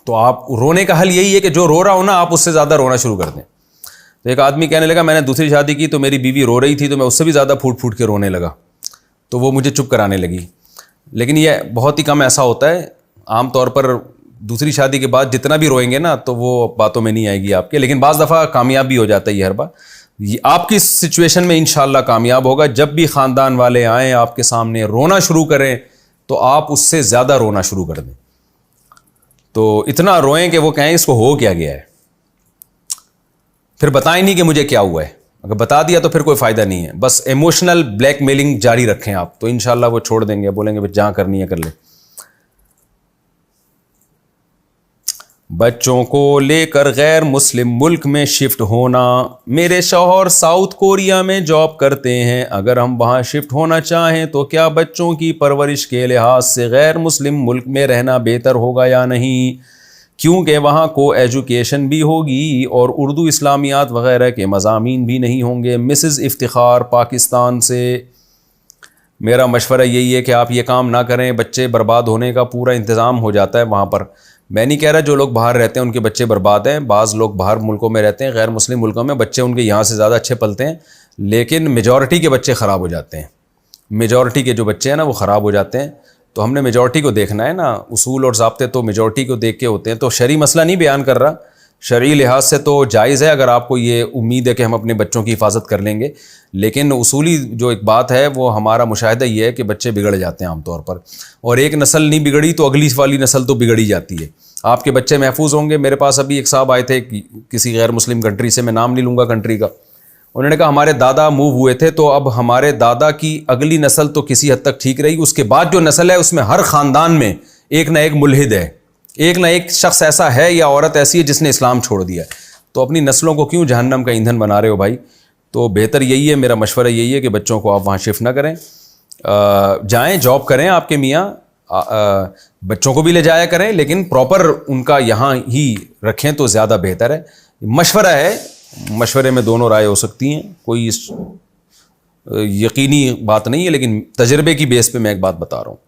تو آپ رونے کا حل یہی ہے کہ جو رو رہا ہو نا آپ اس سے زیادہ رونا شروع کر دیں. تو ایک آدمی کہنے لگا میں نے دوسری شادی کی تو میری بیوی رو رہی تھی تو میں اس سے بھی زیادہ پھوٹ پھوٹ کے رونے لگا تو وہ مجھے چپ کرانے لگی. لیکن یہ بہت ہی کم ایسا ہوتا ہے. عام طور پر دوسری شادی کے بعد جتنا بھی روئیں گے نا تو وہ باتوں میں نہیں آئے گی آپ کے. لیکن بعض دفعہ کامیاب بھی ہو جاتا ہے یہ ہر بار. یہ آپ کی سچویشن میں انشاءاللہ کامیاب ہوگا. جب بھی خاندان والے آئیں آپ کے سامنے رونا شروع کریں تو آپ اس سے زیادہ رونا شروع کر دیں. تو اتنا روئیں کہ وہ کہیں اس کو ہو کیا گیا ہے, پھر بتائیں نہیں کہ مجھے کیا ہوا ہے. اگر بتا دیا تو پھر کوئی فائدہ نہیں ہے. بس ایموشنل بلیک میلنگ جاری رکھیں آپ تو انشاءاللہ وہ چھوڑ دیں گے, بولیں گے جہاں کرنی ہے کر لے. بچوں کو لے کر غیر مسلم ملک میں شفٹ ہونا. میرے شوہر ساؤتھ کوریا میں جاب کرتے ہیں. اگر ہم وہاں شفٹ ہونا چاہیں تو کیا بچوں کی پرورش کے لحاظ سے غیر مسلم ملک میں رہنا بہتر ہوگا یا نہیں؟ کیونکہ وہاں کو ایجوکیشن بھی ہوگی اور اردو اسلامیات وغیرہ کے مضامین بھی نہیں ہوں گے. مسز افتخار پاکستان سے. میرا مشورہ یہی ہے کہ آپ یہ کام نہ کریں. بچے برباد ہونے کا پورا انتظام ہو جاتا ہے وہاں پر. میں نہیں کہہ رہا جو لوگ باہر رہتے ہیں ان کے بچے برباد ہیں. بعض لوگ باہر ملکوں میں رہتے ہیں, غیر مسلم ملکوں میں, بچے ان کے یہاں سے زیادہ اچھے پلتے ہیں. لیکن میجورٹی کے بچے خراب ہو جاتے ہیں. میجورٹی کے جو بچے ہیں نا وہ خراب ہو جاتے ہیں. تو ہم نے میجورٹی کو دیکھنا ہے نا. اصول اور ضابطے تو میجورٹی کو دیکھ کے ہوتے ہیں. تو شرعی مسئلہ نہیں بیان کر رہا, شرعی لحاظ سے تو جائز ہے اگر آپ کو یہ امید ہے کہ ہم اپنے بچوں کی حفاظت کر لیں گے. لیکن اصولی جو ایک بات ہے وہ ہمارا مشاہدہ یہ ہے کہ بچے بگڑ جاتے ہیں عام طور پر. اور ایک نسل نہیں بگڑی تو اگلی والی نسل تو بگڑی جاتی ہے. آپ کے بچے محفوظ ہوں گے. میرے پاس ابھی ایک صاحب آئے تھے کسی غیر مسلم کنٹری سے, میں نام نہیں لوں گا کنٹری کا. انہوں نے کہا ہمارے دادا موو ہوئے تھے تو اب ہمارے دادا کی اگلی نسل تو کسی حد تک ٹھیک رہی, اس کے بعد جو نسل ہے اس میں ہر خاندان میں ایک نہ ایک ملحد ہے, ایک نہ ایک شخص ایسا ہے یا عورت ایسی ہے جس نے اسلام چھوڑ دیا ہے. تو اپنی نسلوں کو کیوں جہنم کا ایندھن بنا رہے ہو بھائی؟ تو بہتر یہی ہے, میرا مشورہ یہی ہے کہ بچوں کو آپ وہاں شفٹ نہ کریں. جائیں جاب کریں آپ کے میاں, بچوں کو بھی لے جایا کریں لیکن پراپر ان کا یہاں ہی رکھیں تو زیادہ بہتر ہے. مشورہ ہے, مشورے میں دونوں رائے ہو سکتی ہیں, کوئی یقینی بات نہیں ہے, لیکن تجربے کی بیس پہ میں ایک بات بتا رہا ہوں.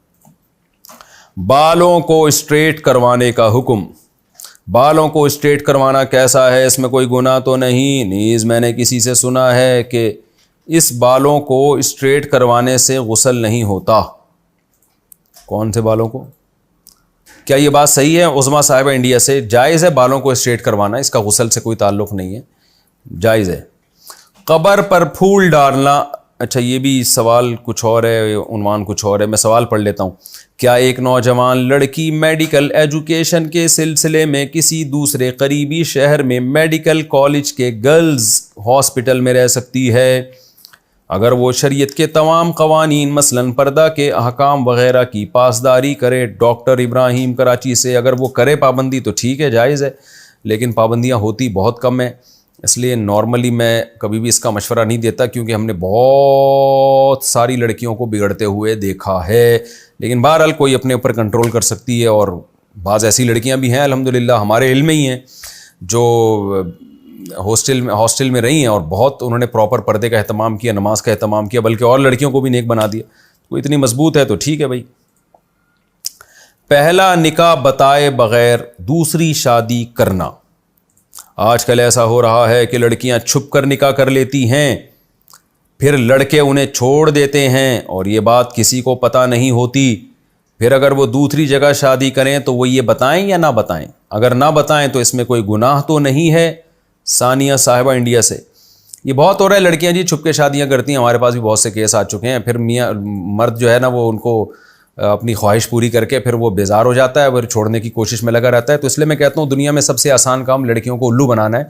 بالوں کو اسٹریٹ کروانے کا حکم. بالوں کو اسٹریٹ کروانا کیسا ہے؟ اس میں کوئی گناہ تو نہیں. نیز میں نے کسی سے سنا ہے کہ اس بالوں کو اسٹریٹ کروانے سے غسل نہیں ہوتا. کون سے بالوں کو؟ کیا یہ بات صحیح ہے؟ عظما صاحبہ انڈیا سے. جائز ہے بالوں کو اسٹریٹ کروانا, اس کا غسل سے کوئی تعلق نہیں ہے, جائز ہے. قبر پر پھول ڈالنا. اچھا یہ بھی سوال کچھ اور ہے, عنوان کچھ اور ہے, میں سوال پڑھ لیتا ہوں. کیا ایک نوجوان لڑکی میڈیکل ایجوکیشن کے سلسلے میں کسی دوسرے قریبی شہر میں میڈیکل کالج کے گرلز ہاسپٹل میں رہ سکتی ہے اگر وہ شریعت کے تمام قوانین مثلاً پردہ کے احکام وغیرہ کی پاسداری کرے؟ ڈاکٹر ابراہیم کراچی سے. اگر وہ کرے پابندی تو ٹھیک ہے, جائز ہے, لیکن پابندیاں ہوتی بہت کم ہیں. اس لیے نارملی میں کبھی بھی اس کا مشورہ نہیں دیتا, کیونکہ ہم نے بہت ساری لڑکیوں کو بگڑتے ہوئے دیکھا ہے. لیکن بہرحال کوئی اپنے اوپر کنٹرول کر سکتی ہے, اور بعض ایسی لڑکیاں بھی ہیں الحمدللہ ہمارے علم میں ہی ہیں جو ہاسٹل میں رہی ہیں اور بہت انہوں نے پراپر پردے کا اہتمام کیا, نماز کا اہتمام کیا, بلکہ اور لڑکیوں کو بھی نیک بنا دیا. وہ اتنی مضبوط ہے تو ٹھیک ہے بھائی. پہلا نکاح بتائے بغیر دوسری شادی کرنا. آج کل ایسا ہو رہا ہے کہ لڑکیاں چھپ کر نکاح کر لیتی ہیں, پھر لڑکے انہیں چھوڑ دیتے ہیں اور یہ بات کسی کو پتہ نہیں ہوتی. پھر اگر وہ دوسری جگہ شادی کریں تو وہ یہ بتائیں یا نہ بتائیں؟ اگر نہ بتائیں تو اس میں کوئی گناہ تو نہیں ہے؟ ثانیہ صاحبہ انڈیا سے. یہ بہت ہو رہا ہے، لڑکیاں جی چھپ کے شادیاں کرتی ہیں، ہمارے پاس بھی بہت سے کیس آ چکے ہیں. پھر میاں مرد جو ہے نا وہ ان کو اپنی خواہش پوری کر کے پھر وہ بیزار ہو جاتا ہے، پھر چھوڑنے کی کوشش میں لگا رہتا ہے. تو اس لیے میں کہتا ہوں دنیا میں سب سے آسان کام لڑکیوں کو الو بنانا ہے.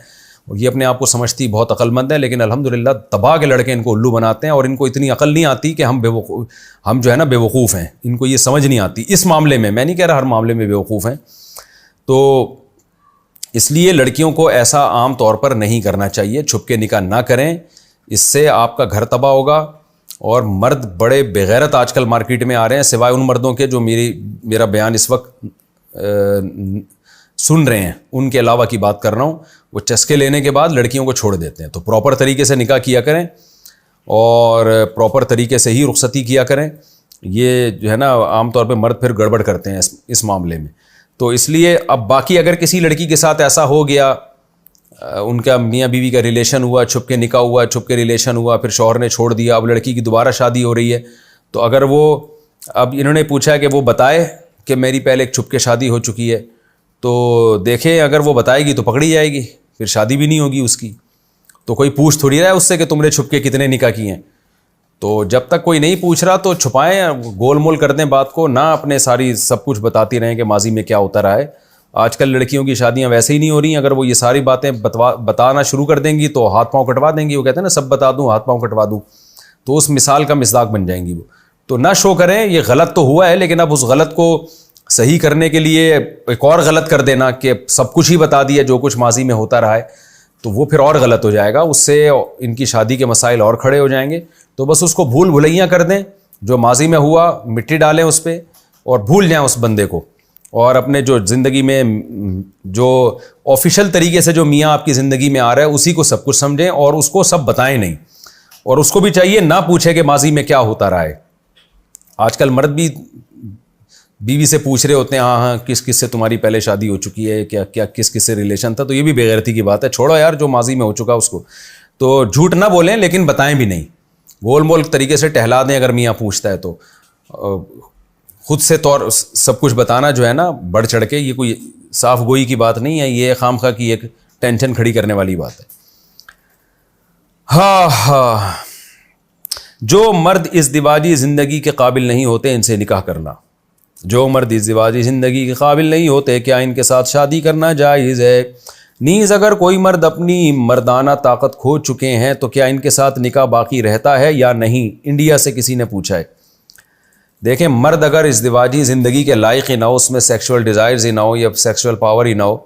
اور یہ اپنے آپ کو سمجھتی بہت عقل مند ہے، لیکن الحمدللہ تباہ کے لڑکے ان کو الو بناتے ہیں، اور ان کو اتنی عقل نہیں آتی کہ ہم جو ہے نا بیوقوف ہیں. ان کو یہ سمجھ نہیں آتی اس معاملے میں نہیں کہہ رہا ہر معاملے میں بیوقوف ہیں. تو اس لیے لڑکیوں کو ایسا عام طور پر نہیں کرنا چاہیے، چھپ کے نکاح نہ کریں، اس سے آپ کا گھر تباہ ہوگا. اور مرد بڑے بغیرت آج کل مارکیٹ میں آ رہے ہیں، سوائے ان مردوں کے جو میرا بیان اس وقت سن رہے ہیں، ان کے علاوہ کی بات کر رہا ہوں. وہ چسکے لینے کے بعد لڑکیوں کو چھوڑ دیتے ہیں. تو پراپر طریقے سے نکاح کیا کریں اور پراپر طریقے سے ہی رخصتی کیا کریں. یہ جو ہے نا عام طور پہ مرد پھر گڑبڑ کرتے ہیں اس معاملے میں. تو اس لیے اب باقی اگر کسی لڑکی کے ساتھ ایسا ہو گیا، ان کا میاں بیوی کا ریلیشن ہوا، چھپ کے نکاح ہوا، چھپ کے ریلیشن ہوا، پھر شوہر نے چھوڑ دیا، اب لڑکی کی دوبارہ شادی ہو رہی ہے، تو اگر وہ اب انہوں نے پوچھا کہ وہ بتائے کہ میری پہلے ایک چھپ کے شادی ہو چکی ہے، تو دیکھیں اگر وہ بتائے گی تو پکڑی جائے گی، پھر شادی بھی نہیں ہوگی اس کی. تو کوئی پوچھ تھوڑی رہا ہے اس سے کہ تم نے چھپ کے کتنے نکاح کیے ہیں. تو جب تک کوئی نہیں پوچھ رہا تو چھپائیں، گول مول کر دیں بات کو، نہ اپنے ساری سب کچھ بتاتی رہیں کہ ماضی میں کیا ہوتا رہا ہے. آج کل لڑکیوں کی شادیاں ویسے ہی نہیں ہو رہی ہیں، اگر وہ یہ ساری باتیں بتانا شروع کر دیں گی تو ہاتھ پاؤں کٹوا دیں گی. وہ کہتے ہیں نا سب بتا دوں ہاتھ پاؤں کٹوا دوں، تو اس مثال کا مصداق بن جائیں گی وہ. تو نہ شو کریں، یہ غلط تو ہوا ہے، لیکن اب اس غلط کو صحیح کرنے کے لیے ایک اور غلط کر دینا کہ سب کچھ ہی بتا دیا جو کچھ ماضی میں ہوتا رہا ہے، تو وہ پھر اور غلط ہو جائے گا. اس سے ان کی شادی کے مسائل اور کھڑے ہو جائیں گے. تو بس اس کو بھول بھلیاں کر دیں، جو ماضی میں ہوا مٹی ڈالیں اس پہ اور بھول جائیں اس بندے کو. اور اپنے جو زندگی میں جو آفیشیل طریقے سے جو میاں آپ کی زندگی میں آ رہا ہے اسی کو سب کچھ سمجھیں، اور اس کو سب بتائیں نہیں. اور اس کو بھی چاہیے نہ پوچھے کہ ماضی میں کیا ہوتا رہا ہے. آج کل مرد بھی بیوی سے پوچھ رہے ہوتے ہیں ہاں کس کس سے تمہاری پہلے شادی ہو چکی ہے، کیا کس کس سے ریلیشن تھا. تو یہ بھی بے غیرتی کی بات ہے. چھوڑو یار، جو ماضی میں ہو چکا اس کو تو جھوٹ نہ بولیں، لیکن بتائیں بھی نہیں. گول مول طریقے سے ٹہلا دیں اگر میاں پوچھتا ہے تو. خود سے طور سب کچھ بتانا جو ہے نا بڑھ چڑھ کے، یہ کوئی صاف گوئی کی بات نہیں ہے، یہ خام خواہ کی ایک ٹینشن کھڑی کرنے والی بات ہے. ہاں جو مرد ازدواجی زندگی کے قابل نہیں ہوتے ان سے نکاح کرنا. جو مرد ازدواجی زندگی کے قابل نہیں ہوتے کیا ان کے ساتھ شادی کرنا جائز ہے؟ نیز اگر کوئی مرد اپنی مردانہ طاقت کھو چکے ہیں تو کیا ان کے ساتھ نکاح باقی رہتا ہے یا نہیں؟ انڈیا سے کسی نے پوچھا ہے. دیکھیں، مرد اگر ازدواجی زندگی کے لائق ہی نہ ہو، اس میں سیکشول ڈیزائرز ہی نہ ہو یا سیکشول پاور ہی نہ ہو،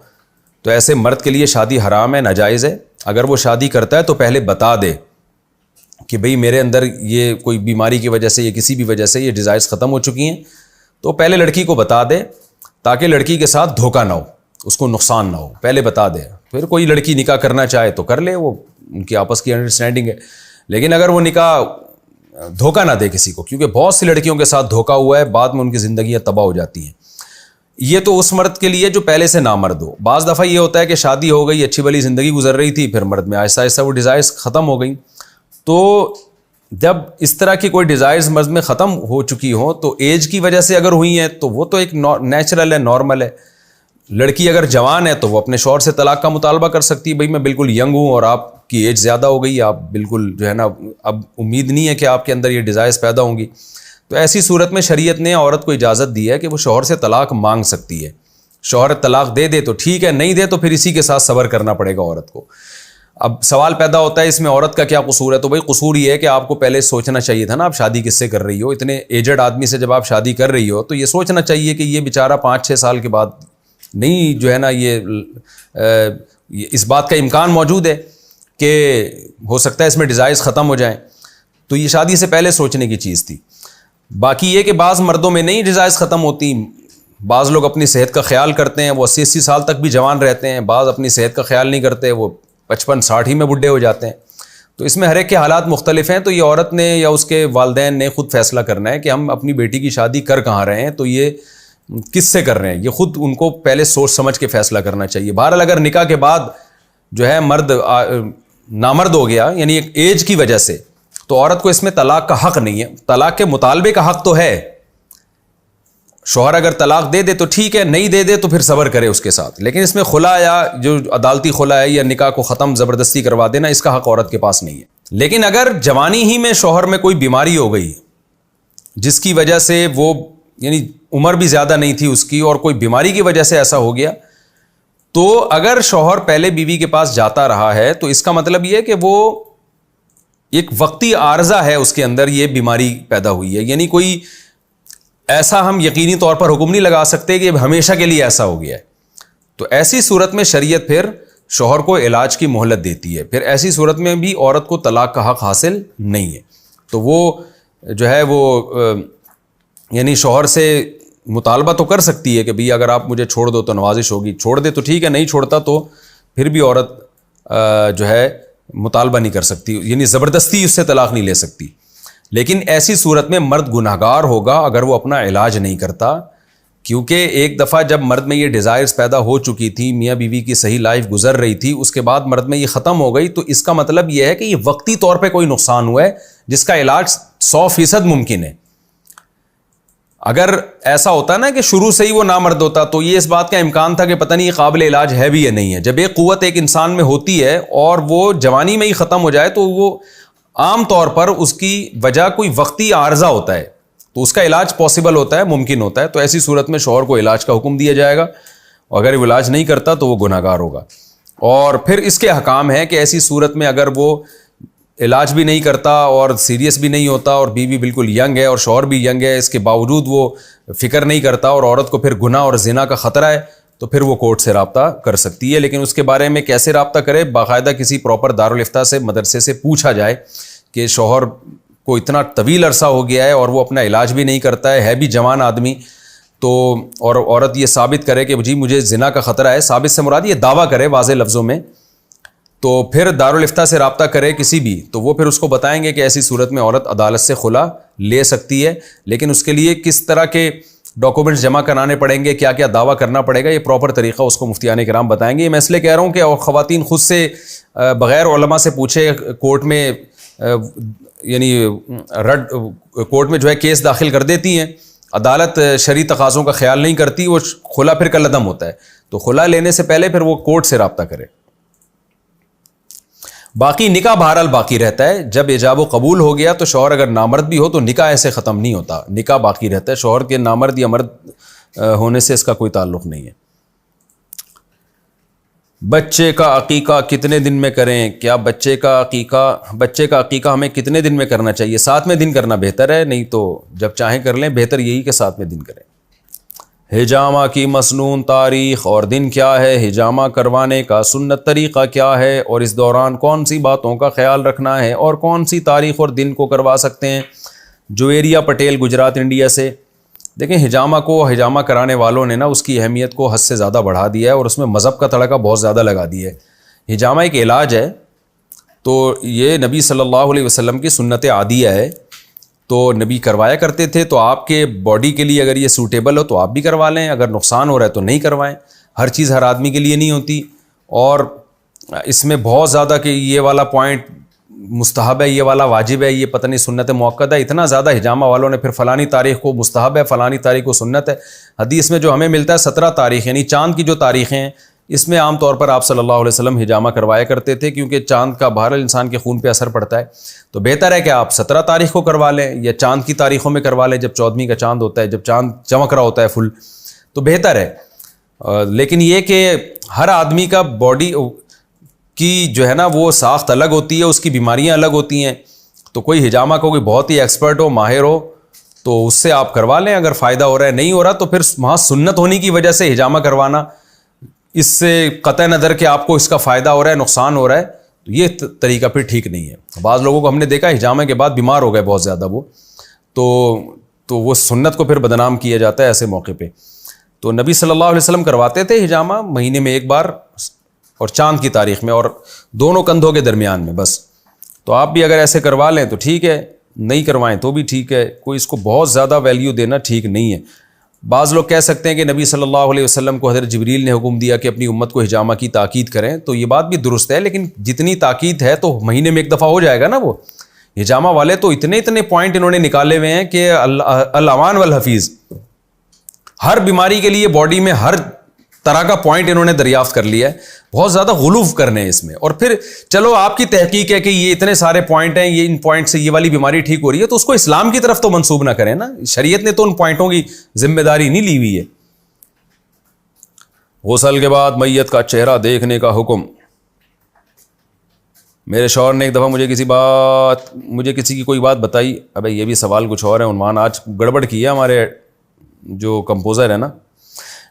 تو ایسے مرد کے لیے شادی حرام ہے، ناجائز ہے. اگر وہ شادی کرتا ہے تو پہلے بتا دے کہ بھئی میرے اندر یہ کوئی بیماری کی وجہ سے یا کسی بھی وجہ سے یہ ڈیزائرز ختم ہو چکی ہیں، تو پہلے لڑکی کو بتا دے تاکہ لڑکی کے ساتھ دھوکہ نہ ہو، اس کو نقصان نہ ہو. پہلے بتا دے، پھر کوئی لڑکی نکاح کرنا چاہے تو کر لے، وہ ان کی آپس کی انڈرسٹینڈنگ ہے. لیکن اگر وہ نکاح دھوکہ نہ دے کسی کو، کیونکہ بہت سی لڑکیوں کے ساتھ دھوکہ ہوا ہے، بعد میں ان کی زندگیاں تباہ ہو جاتی ہیں. یہ تو اس مرد کے لیے جو پہلے سے نامرد ہو. بعض دفعہ یہ ہوتا ہے کہ شادی ہو گئی، اچھی بھلی زندگی گزر رہی تھی، پھر مرد میں آہستہ آہستہ وہ ڈیزائرز ختم ہو گئیں. تو جب اس طرح کی کوئی ڈیزائرز مرد میں ختم ہو چکی ہوں تو ایج کی وجہ سے اگر ہوئی ہیں تو وہ تو ایک نیچرل ہے، نارمل ہے. لڑکی اگر جوان ہے تو وہ اپنے شوہر سے طلاق کا مطالبہ کر سکتی ہے، بھئی میں بالکل ینگ ہوں اور آپ کی ایج زیادہ ہو گئی، آپ بالکل جو ہے نا اب امید نہیں ہے کہ آپ کے اندر یہ ڈیزائرز پیدا ہوں گی. تو ایسی صورت میں شریعت نے عورت کو اجازت دی ہے کہ وہ شوہر سے طلاق مانگ سکتی ہے. شوہر طلاق دے دے تو ٹھیک ہے، نہیں دے تو پھر اسی کے ساتھ صبر کرنا پڑے گا عورت کو. اب سوال پیدا ہوتا ہے اس میں عورت کا کیا قصور ہے؟ تو بھائی قصور یہ ہے کہ آپ کو پہلے سوچنا چاہیے تھا نا آپ شادی کس سے کر رہی ہو. اتنے ایجڈ آدمی سے جب آپ شادی کر رہی ہو تو یہ سوچنا چاہیے کہ یہ بیچارہ 5-6 سال کے بعد نہیں جو ہے نا یہ اس بات کا امکان موجود ہے کہ ہو سکتا ہے اس میں ڈیزائرز ختم ہو جائیں. تو یہ شادی سے پہلے سوچنے کی چیز تھی. باقی یہ کہ بعض مردوں میں نہیں ڈیزائرز ختم ہوتی. بعض لوگ اپنی صحت کا خیال کرتے ہیں، وہ 80 سال تک بھی جوان رہتے ہیں. بعض اپنی صحت کا خیال نہیں کرتے، وہ 55-60 ہی میں بڈھے ہو جاتے ہیں. تو اس میں ہر ایک کے حالات مختلف ہیں. تو یہ عورت نے یا اس کے والدین نے خود فیصلہ کرنا ہے کہ ہم اپنی بیٹی کی شادی کر کہاں رہے ہیں، تو یہ کس سے کر رہے ہیں، یہ خود ان کو پہلے سوچ سمجھ کے فیصلہ کرنا چاہیے. بہرحال اگر نکاح کے بعد جو ہے مرد نامرد ہو گیا یعنی ایک ایج کی وجہ سے، تو عورت کو اس میں طلاق کا حق نہیں ہے. طلاق کے مطالبے کا حق تو ہے، شوہر اگر طلاق دے دے تو ٹھیک ہے, نہیں دے دے تو پھر صبر کرے اس کے ساتھ, لیکن اس میں خلا یا جو عدالتی خلا ہے یا نکاح کو ختم زبردستی کروا دینا, اس کا حق عورت کے پاس نہیں ہے. لیکن اگر جوانی ہی میں شوہر میں کوئی بیماری ہو گئی جس کی وجہ سے وہ, یعنی عمر بھی زیادہ نہیں تھی اس کی, اور کوئی بیماری کی وجہ سے ایسا ہو گیا, تو اگر شوہر پہلے بیوی کے پاس جاتا رہا ہے تو اس کا مطلب یہ ہے کہ وہ ایک وقتی عارضہ ہے اس کے اندر, یہ بیماری پیدا ہوئی ہے. یعنی کوئی ایسا ہم یقینی طور پر حکم نہیں لگا سکتے کہ ہمیشہ کے لیے ایسا ہو گیا ہے. تو ایسی صورت میں شریعت پھر شوہر کو علاج کی مہلت دیتی ہے. پھر ایسی صورت میں بھی عورت کو طلاق کا حق حاصل نہیں ہے. تو وہ جو ہے وہ یعنی شوہر سے مطالبہ تو کر سکتی ہے کہ بھئی اگر آپ مجھے چھوڑ دو تو نوازش ہوگی, چھوڑ دے تو ٹھیک ہے, نہیں چھوڑتا تو پھر بھی عورت جو ہے مطالبہ نہیں کر سکتی, یعنی زبردستی اس سے طلاق نہیں لے سکتی. لیکن ایسی صورت میں مرد گناہگار ہوگا اگر وہ اپنا علاج نہیں کرتا, کیونکہ ایک دفعہ جب مرد میں یہ ڈیزائرز پیدا ہو چکی تھی, میاں بیوی کی صحیح لائف گزر رہی تھی, اس کے بعد مرد میں یہ ختم ہو گئی, تو اس کا مطلب یہ ہے کہ یہ وقتی طور پہ کوئی نقصان ہوا ہے جس کا علاج 100% ممکن ہے. اگر ایسا ہوتا نا کہ شروع سے ہی وہ نامرد ہوتا تو یہ اس بات کا امکان تھا کہ پتہ نہیں یہ قابل علاج ہے بھی یا نہیں ہے. جب ایک قوت ایک انسان میں ہوتی ہے اور وہ جوانی میں ہی ختم ہو جائے تو وہ عام طور پر اس کی وجہ کوئی وقتی عارضہ ہوتا ہے, تو اس کا علاج پاسبل ہوتا ہے, ممکن ہوتا ہے. تو ایسی صورت میں شوہر کو علاج کا حکم دیا جائے گا, اور اگر وہ علاج نہیں کرتا تو وہ گناہگار ہوگا. اور پھر اس کے احکام ہے کہ ایسی صورت میں اگر وہ علاج بھی نہیں کرتا اور سیریس بھی نہیں ہوتا, اور بیوی بالکل ینگ ہے اور شوہر بھی ینگ ہے, اس کے باوجود وہ فکر نہیں کرتا اور عورت کو پھر گناہ اور زنا کا خطرہ ہے, تو پھر وہ کورٹ سے رابطہ کر سکتی ہے. لیکن اس کے بارے میں کیسے رابطہ کرے, باقاعدہ کسی پراپر دارالافتاء سے, مدرسے سے پوچھا جائے کہ شوہر کو اتنا طویل عرصہ ہو گیا ہے اور وہ اپنا علاج بھی نہیں کرتا ہے بھی جوان آدمی, تو اور عورت یہ ثابت کرے کہ جی مجھے زنا کا خطرہ ہے, ثابت سے مراد یہ دعویٰ کرے واضح لفظوں میں, تو پھر دارالافتاء سے رابطہ کرے کسی بھی, تو وہ پھر اس کو بتائیں گے کہ ایسی صورت میں عورت عدالت سے خلا لے سکتی ہے. لیکن اس کے لیے کس طرح کے ڈاکومنٹس جمع کرانے پڑیں گے, کیا کیا دعویٰ کرنا پڑے گا, یہ پراپر طریقہ اس کو مفتیان کرام بتائیں گے. یہ میں اس لیے کہہ رہا ہوں کہ خواتین خود سے بغیر علماء سے پوچھے کورٹ میں یعنی کورٹ میں جو ہے کیس داخل کر دیتی ہیں, عدالت شرعی تقاضوں کا خیال نہیں کرتی, وہ خلا پھر کل عدم ہوتا ہے. تو خلا لینے سے پہلے پھر وہ کورٹ سے رابطہ کرے. باقی نکاح بہرحال باقی رہتا ہے, جب ایجاب و قبول ہو گیا تو شوہر اگر نامرد بھی ہو تو نکاح ایسے ختم نہیں ہوتا, نکاح باقی رہتا ہے. شوہر کے نامرد یا مرد ہونے سے اس کا کوئی تعلق نہیں ہے. بچے کا عقیقہ کتنے دن میں کریں, کیا بچے کا عقیقہ ہمیں کتنے دن میں کرنا چاہیے؟ 7ویں دن کرنا بہتر ہے, نہیں تو جب چاہیں کر لیں, بہتر یہی کہ 7ویں دن کریں. حجامہ کی مسنون تاریخ اور دن کیا ہے, حجامہ کروانے کا سنت طریقہ کیا ہے, اور اس دوران کون سی باتوں کا خیال رکھنا ہے, اور کون سی تاریخ اور دن کو کروا سکتے ہیں؟ جویریہ پٹیل, گجرات, انڈیا سے. دیکھیں حجامہ کرانے والوں نے نا اس کی اہمیت کو حد سے زیادہ بڑھا دیا ہے, اور اس میں مذہب کا تڑکا بہت زیادہ لگا دیا ہے. حجامہ ایک علاج ہے, تو یہ نبی صلی اللہ علیہ وسلم کی سنت عادیہ ہے, تو نبی کروایا کرتے تھے. تو آپ کے باڈی کے لیے اگر یہ سوٹیبل ہو تو آپ بھی کروا لیں, اگر نقصان ہو رہا ہے تو نہیں کروائیں. ہر چیز ہر آدمی کے لیے نہیں ہوتی, اور اس میں بہت زیادہ کہ یہ والا پوائنٹ مستحب ہے, یہ والا واجب ہے, یہ پتہ نہیں سنت مؤکد ہے, اتنا زیادہ حجامہ والوں نے پھر فلانی تاریخ کو مستحب ہے, فلانی تاریخ کو سنت ہے. حدیث میں جو ہمیں ملتا ہے 17 تاریخ, یعنی چاند کی جو تاریخیں ہیں, اس میں عام طور پر آپ صلی اللہ علیہ وسلم حجامہ کروایا کرتے تھے, کیونکہ چاند کا بہرحال انسان کے خون پہ اثر پڑتا ہے. تو بہتر ہے کہ آپ 17 تاریخ کو کروا لیں, یا چاند کی تاریخوں میں کروا لیں, جب 14ویں کا چاند ہوتا ہے, جب چاند چمک رہا ہوتا ہے فل, تو بہتر ہے. لیکن یہ کہ ہر آدمی کا باڈی کی جو ہے نا وہ ساخت الگ ہوتی ہے, اس کی بیماریاں الگ ہوتی ہیں. تو کوئی حجامہ کو کوئی بہت ہی ایکسپرٹ ہو, ماہر ہو, تو اس سے آپ کروا لیں. اگر فائدہ ہو رہا ہے, نہیں ہو رہا, تو پھر وہاں سنت ہونے کی وجہ سے حجامہ کروانا, اس سے قطع نظر کہ آپ کو اس کا فائدہ ہو رہا ہے, نقصان ہو رہا ہے, تو یہ طریقہ پھر ٹھیک نہیں ہے. بعض لوگوں کو ہم نے دیکھا حجامہ کے بعد بیمار ہو گئے بہت زیادہ وہ, تو وہ سنت کو پھر بدنام کیا جاتا ہے ایسے موقع پہ. تو نبی صلی اللہ علیہ وسلم کرواتے تھے حجامہ مہینے میں ایک بار, اور چاند کی تاریخ میں, اور دونوں کندھوں کے درمیان میں بس. تو آپ بھی اگر ایسے کروا لیں تو ٹھیک ہے, نہیں کروائیں تو بھی ٹھیک ہے, کوئی اس کو بہت زیادہ ویلیو دینا ٹھیک نہیں ہے. بعض لوگ کہہ سکتے ہیں کہ نبی صلی اللہ علیہ وسلم کو حضرت جبریل نے حکم دیا کہ اپنی امت کو حجامہ کی تاکید کریں, تو یہ بات بھی درست ہے, لیکن جتنی تاکید ہے تو مہینے میں ایک دفعہ ہو جائے گا نا. وہ حجامہ والے تو اتنے پوائنٹ انہوں نے نکالے ہوئے ہیں کہ الامان والحفیظ, ہر بیماری کے لیے باڈی میں ہر طرح کا پوائنٹ انہوں نے دریافت کر لیا ہے. بہت زیادہ غلوف کرنے ہیں اس میں. اور پھر چلو آپ کی تحقیق ہے کہ یہ اتنے سارے پوائنٹ ہیں, یہ ان پوائنٹ سے یہ والی بیماری ٹھیک ہو رہی ہے, تو اس کو اسلام کی طرف تو منسوب نہ کریں نا. شریعت نے تو ان پوائنٹوں کی ذمہ داری نہیں لی ہوئی ہے. غسل کے بعد میت کا چہرہ دیکھنے کا حکم. میرے شوہر نے ایک دفعہ مجھے کسی کی کوئی بات بتائی. ابے یہ بھی سوال کچھ اور ہے, عنوان آج گڑبڑ کی ہے ہمارے جو کمپوزر ہے نا.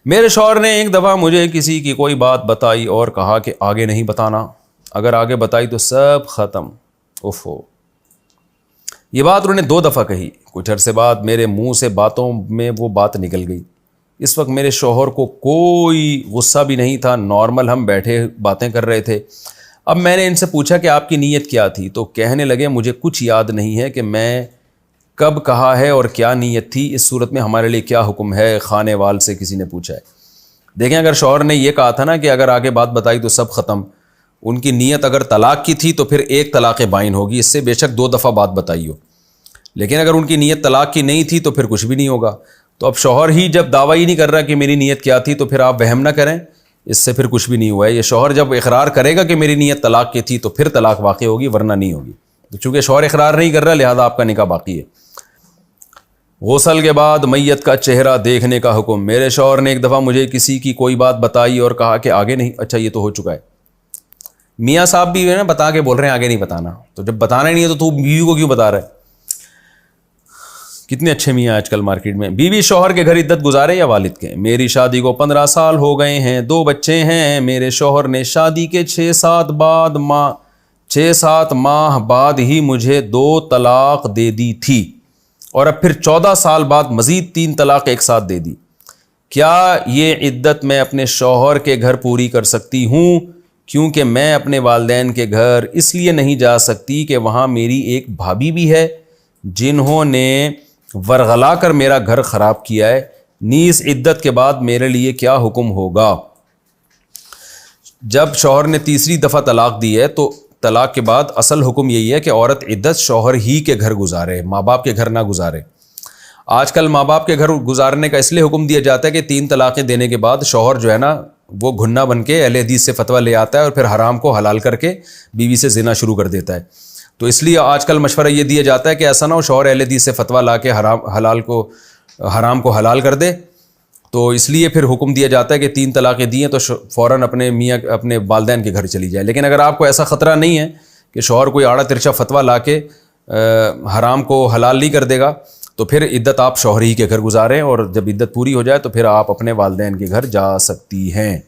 میرے شوہر نے ایک دفعہ مجھے کسی کی کوئی بات بتائی اور کہا کہ آگے نہیں بتانا, اگر آگے بتائی تو سب ختم. اوفو. یہ بات انہوں نے 2 دفعہ کہی. کچھ عرصے بعد میرے منہ سے باتوں میں وہ بات نکل گئی. اس وقت میرے شوہر کو کوئی غصہ بھی نہیں تھا, نارمل ہم بیٹھے باتیں کر رہے تھے. اب میں نے ان سے پوچھا کہ آپ کی نیت کیا تھی, تو کہنے لگے مجھے کچھ یاد نہیں ہے کہ میں کب کہا ہے اور کیا نیت تھی. اس صورت میں ہمارے لیے کیا حکم ہے؟ خانے وال سے کسی نے پوچھا ہے. دیکھیں, اگر شوہر نے یہ کہا تھا نا کہ اگر آگے بات بتائی تو سب ختم, ان کی نیت اگر طلاق کی تھی تو پھر 1 طلاق بائن ہوگی, اس سے بے شک 2 دفعہ بات بتائی ہو. لیکن اگر ان کی نیت طلاق کی نہیں تھی تو پھر کچھ بھی نہیں ہوگا. تو اب شوہر ہی جب دعویٰ ہی نہیں کر رہا کہ میری نیت کیا تھی, تو پھر آپ وہم نہ کریں, اس سے پھر کچھ بھی نہیں ہوا ہے. یہ شوہر جب اقرار کرے گا کہ میری نیت طلاق کی تھی تو پھر طلاق واقع ہوگی, ورنہ نہیں ہوگی. تو چونکہ شوہر اقرار نہیں کر رہا, لہذا آپ کا نکاح باقی ہے. غسل کے بعد میت کا چہرہ دیکھنے کا حکم. میرے شوہر نے ایک دفعہ مجھے کسی کی کوئی بات بتائی اور کہا کہ آگے نہیں. اچھا, یہ تو ہو چکا ہے. میاں صاحب بھی ہے نا, بتا کے بول رہے ہیں آگے نہیں بتانا. تو جب بتانا ہی نہیں ہے تو بیوی کو کیوں بتا رہا ہے؟ کتنے اچھے میاں آج کل مارکیٹ میں. بیوی شوہر کے گھر عدت گزارے یا والد کے؟ میری شادی کو 15 سال ہو گئے ہیں, 2 بچے ہیں. میرے شوہر نے شادی کے 6-7 ماہ بعد ہی مجھے 2 طلاق دے دی تھی, اور اب پھر 14 سال بعد مزید 3 طلاق ایک ساتھ دے دی. کیا یہ عدت میں اپنے شوہر کے گھر پوری کر سکتی ہوں؟ کیونکہ میں اپنے والدین کے گھر اس لیے نہیں جا سکتی کہ وہاں میری ایک بھابھی بھی ہے جنہوں نے ورغلا کر میرا گھر خراب کیا ہے. نیز عدت کے بعد میرے لیے کیا حکم ہوگا؟ جب شوہر نے تیسری دفعہ طلاق دی ہے تو طلاق کے بعد اصل حکم یہی ہے کہ عورت عدت شوہر ہی کے گھر گزارے, ماں باپ کے گھر نہ گزارے. آج کل ماں باپ کے گھر گزارنے کا اس لیے حکم دیا جاتا ہے کہ 3 طلاقیں دینے کے بعد شوہر جو ہے نا وہ گھنا بن کے اہل حدیث سے فتویٰ لے آتا ہے اور پھر حرام کو حلال کر کے بیوی سے زنا شروع کر دیتا ہے. تو اس لیے آج کل مشورہ یہ دیا جاتا ہے کہ ایسا نہ ہو شوہر اہل حدیث سے فتویٰ لا کے حرام کو حلال کر دے. تو اس لیے پھر حکم دیا جاتا ہے کہ 3 طلاقیں دی ہیں تو فوراً اپنے والدین کے گھر چلی جائے. لیکن اگر آپ کو ایسا خطرہ نہیں ہے کہ شوہر کوئی آڑا ترچا فتویٰ لا کے حرام کو حلال نہیں کر دے گا, تو پھر عدت آپ شوہر ہی کے گھر گزاریں, اور جب عدت پوری ہو جائے تو پھر آپ اپنے والدین کے گھر جا سکتی ہیں.